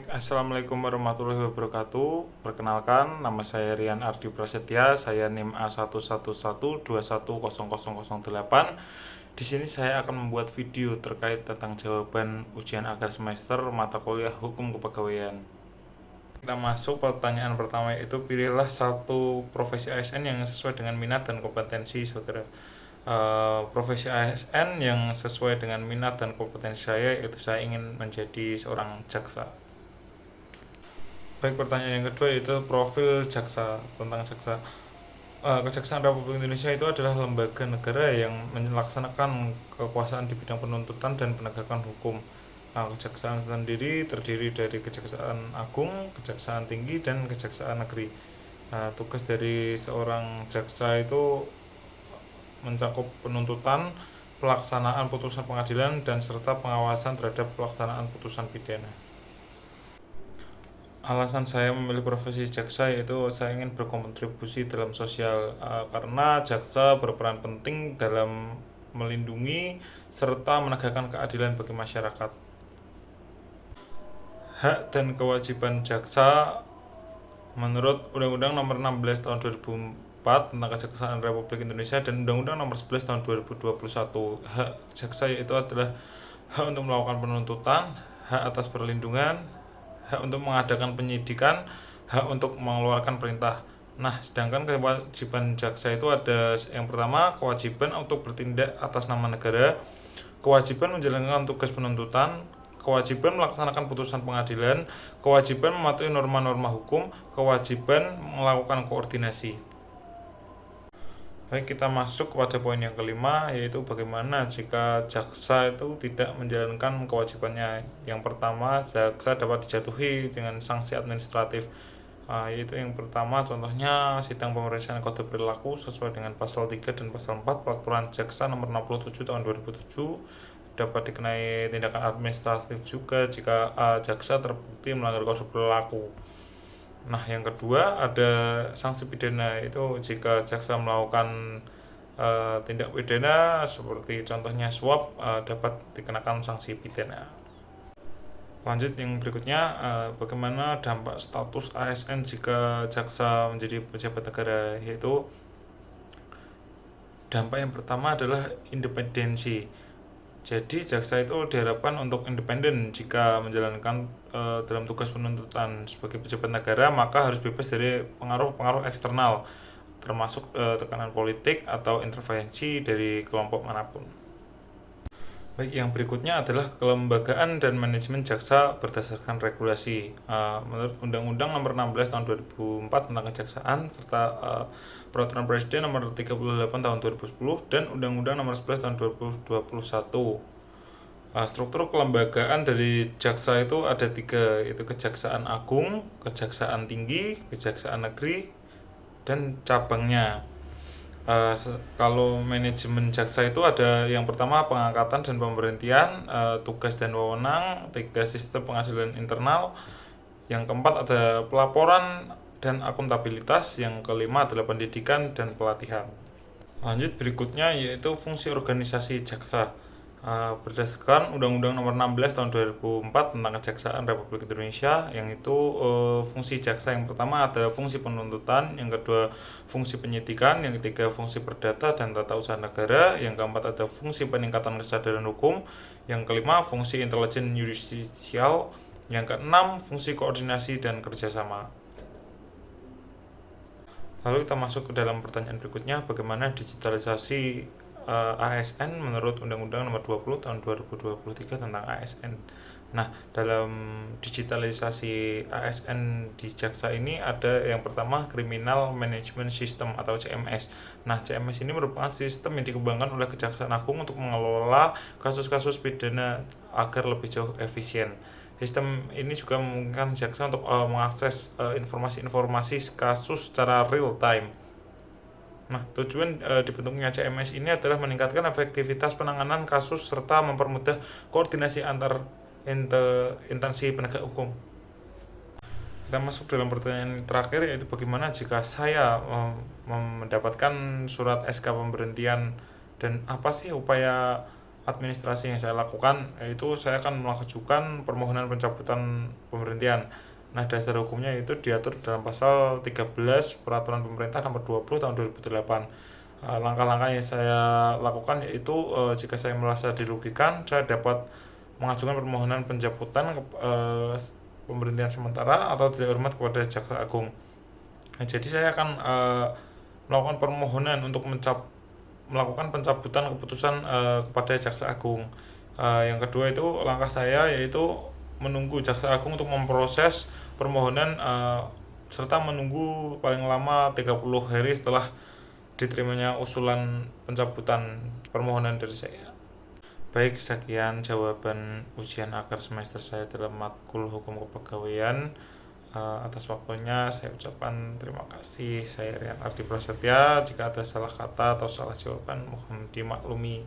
Assalamualaikum warahmatullahi wabarakatuh. Perkenalkan, nama saya Rian Ardi Prasetya. Saya NIM A11121010008. Di sini saya akan membuat video terkait tentang jawaban ujian akhir semester mata kuliah Hukum Kepegawaian. Kita masuk pertanyaan pertama, yaitu pilihlah satu profesi ASN yang sesuai dengan minat dan kompetensi saudara. Profesi ASN yang sesuai dengan minat dan kompetensi saya, yaitu saya ingin menjadi seorang jaksa. Baik, pertanyaan yang kedua yaitu profil jaksa. Tentang jaksa, Kejaksaan Republik Indonesia itu adalah lembaga negara yang melaksanakan kekuasaan di bidang penuntutan dan penegakan hukum. Kejaksaan sendiri terdiri dari Kejaksaan Agung, Kejaksaan Tinggi, dan Kejaksaan Negeri. Tugas dari seorang jaksa itu mencakup penuntutan, pelaksanaan putusan pengadilan, dan serta pengawasan terhadap pelaksanaan putusan pidana. Alasan saya memilih profesi jaksa yaitu saya ingin berkontribusi dalam sosial, karena jaksa berperan penting dalam melindungi serta menegakkan keadilan bagi masyarakat. Hak dan kewajiban jaksa menurut Undang-Undang Nomor 16 Tahun 2004 tentang Kejaksaan Republik Indonesia dan Undang-Undang Nomor 11 Tahun 2021. Hak jaksa yaitu adalah hak untuk melakukan penuntutan, hak atas perlindungan, hak untuk mengadakan penyidikan, hak untuk mengeluarkan perintah. Nah, sedangkan kewajiban jaksa itu ada yang pertama, kewajiban untuk bertindak atas nama negara, kewajiban menjalankan tugas penuntutan, kewajiban melaksanakan putusan pengadilan, kewajiban mematuhi norma-norma hukum, kewajiban melakukan koordinasi. Baik, kita masuk kepada poin yang kelima, yaitu bagaimana jika jaksa itu tidak menjalankan kewajibannya. Yang pertama, jaksa dapat dijatuhi dengan sanksi administratif, yaitu yang pertama contohnya sidang pemeriksaan kode perilaku sesuai dengan pasal 3 dan pasal 4 Peraturan Jaksa Nomor 67 Tahun 2007. Dapat dikenai tindakan administratif juga jika jaksa terbukti melanggar kode perilaku. Nah, yang kedua ada sanksi pidana, itu jika jaksa melakukan tindak pidana seperti contohnya suap, dapat dikenakan sanksi pidana. Lanjut yang berikutnya, bagaimana dampak status ASN jika jaksa menjadi pejabat negara, yaitu dampak yang pertama adalah independensi. Jadi jaksa itu diharapkan untuk independen jika menjalankan dalam tugas penuntutan sebagai pejabat negara, maka harus bebas dari pengaruh-pengaruh eksternal, termasuk tekanan politik atau intervensi dari kelompok manapun. Baik, yang berikutnya adalah kelembagaan dan manajemen jaksa berdasarkan regulasi. Menurut Undang-Undang Nomor 16 Tahun 2004 tentang Kejaksaan serta Peraturan Presiden Nomor 38 Tahun 2010 dan Undang-Undang Nomor 11 Tahun 2021. Struktur kelembagaan dari jaksa itu ada 3, yaitu Kejaksaan Agung, Kejaksaan Tinggi, Kejaksaan Negeri, dan cabangnya. Kalau manajemen jaksa itu ada yang pertama pengangkatan dan pemberhentian, tugas dan wewenang, 3 sistem pengadilan internal, yang keempat ada pelaporan dan akuntabilitas, yang kelima adalah pendidikan dan pelatihan. Lanjut berikutnya yaitu fungsi organisasi jaksa. Berdasarkan Undang-Undang Nomor 16 Tahun 2004 tentang Kejaksaan Republik Indonesia, yang itu fungsi jaksa yang pertama adalah fungsi penuntutan, yang kedua fungsi penyidikan, yang ketiga fungsi perdata dan tata usaha negara, yang keempat ada fungsi peningkatan kesadaran hukum, yang kelima fungsi intelijen yudisial, yang keenam fungsi koordinasi dan kerjasama. Lalu kita masuk ke dalam pertanyaan berikutnya, bagaimana digitalisasi ASN menurut Undang-Undang Nomor 20 Tahun 2023 tentang ASN. Nah, dalam digitalisasi ASN di jaksa ini ada yang pertama Criminal Management System atau CMS. Nah, CMS ini merupakan sistem yang dikembangkan oleh Kejaksaan Agung untuk mengelola kasus-kasus pidana agar lebih jauh efisien. Sistem ini juga memungkinkan jaksa untuk mengakses informasi-informasi kasus secara real time. Nah, tujuan dibentuknya CMS ini adalah meningkatkan efektivitas penanganan kasus serta mempermudah koordinasi antar instansi penegak hukum. Kita masuk dalam pertanyaan terakhir, yaitu bagaimana jika saya mendapatkan surat SK pemberhentian dan apa sih upaya administrasi yang saya lakukan, yaitu saya akan mengajukan permohonan pencabutan pemberhentian. Nah, dasar hukumnya itu diatur dalam pasal 13 Peraturan Pemerintah Nomor 20 Tahun 2008. Langkah-langkah yang saya lakukan yaitu jika saya merasa dirugikan, saya dapat mengajukan permohonan pencabutan pemberhentian sementara atau tidak hormat kepada Jaksa Agung. Nah, jadi saya akan melakukan permohonan untuk melakukan pencabutan keputusan kepada Jaksa Agung. Yang kedua itu langkah saya yaitu menunggu Jaksa Agung untuk memproses permohonan serta menunggu paling lama 30 hari setelah diterimanya usulan pencabutan permohonan dari saya. Baik, sekian jawaban ujian akhir semester saya dalam matkul hukum kepegawaian. Atas waktunya saya ucapkan terima kasih. Saya Rian Ardi Prasetya. Jika ada salah kata atau salah jawaban mohon dimaklumi.